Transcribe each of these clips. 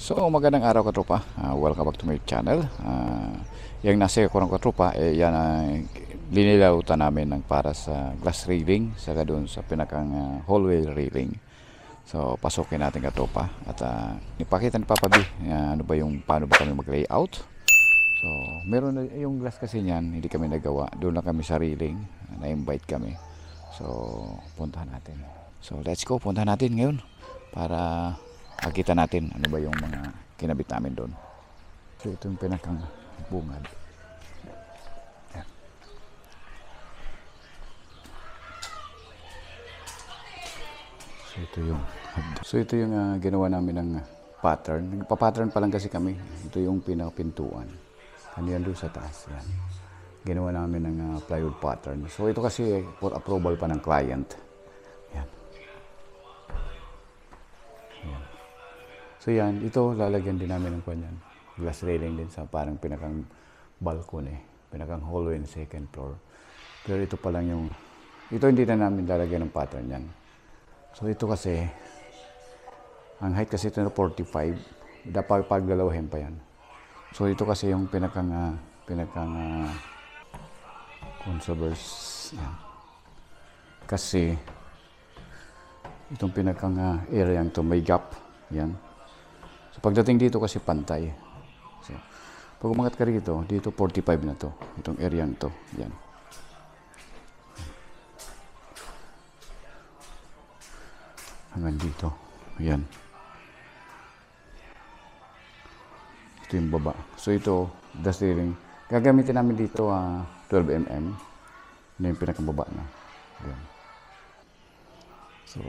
So magandang araw katropa. Welcome back to my channel. Yung nasa ko ng katropa, yan ay linilautan namin ng para sa glass railing saka doon sa pinakang hallway railing. So pasukin natin katropa at ipakita ni Papa B ano ba yung paano ba kami mag-layout. So meron na yung glass kasi niyan, hindi kami nagawa. Doon lang kami sa railing, na-invite kami. So puntahan natin. So let's go, puntahan natin ngayon para makita natin ano ba yung mga kinabit namin doon. So ito yung pinakang bungad. Yan. So ito yung ginawa namin ng pattern. Nagpa-pattern pa lang kasi kami. Ito yung pinakapintuan. Kanyan doon sa taas. Yan. Ginawa namin ng plywood pattern. So ito kasi for approval pa ng client. Yan. So yan, ito lalagyan din namin ng kanyan. Glass railing din sa parang pinakang balcony, pinakang hallway ng second floor. Pero ito pa lang yung, ito hindi na namin lalagyan ng pattern yan. So ito kasi, ang height kasi ito na 45, dapat paggalawahin pa yan. So ito kasi yung pinakang conservers. Yan. Kasi, itong pinakang area ito may gap. Yan. So pagdating dito kasi pantay. So, pag umangat ka rito, dito 45 na to. Itong area to. Yan. Hanggang dito. Yan. Ito yung baba. So ito, dust railing. Gagamitin namin dito 12 mm. Ito yung pinakababa na. Yan. So,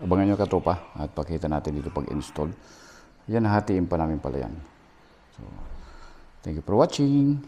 abangan nyo katropa at pakita natin dito pag-install. Yan, hatiin pa namin pala yan. So, thank you for watching.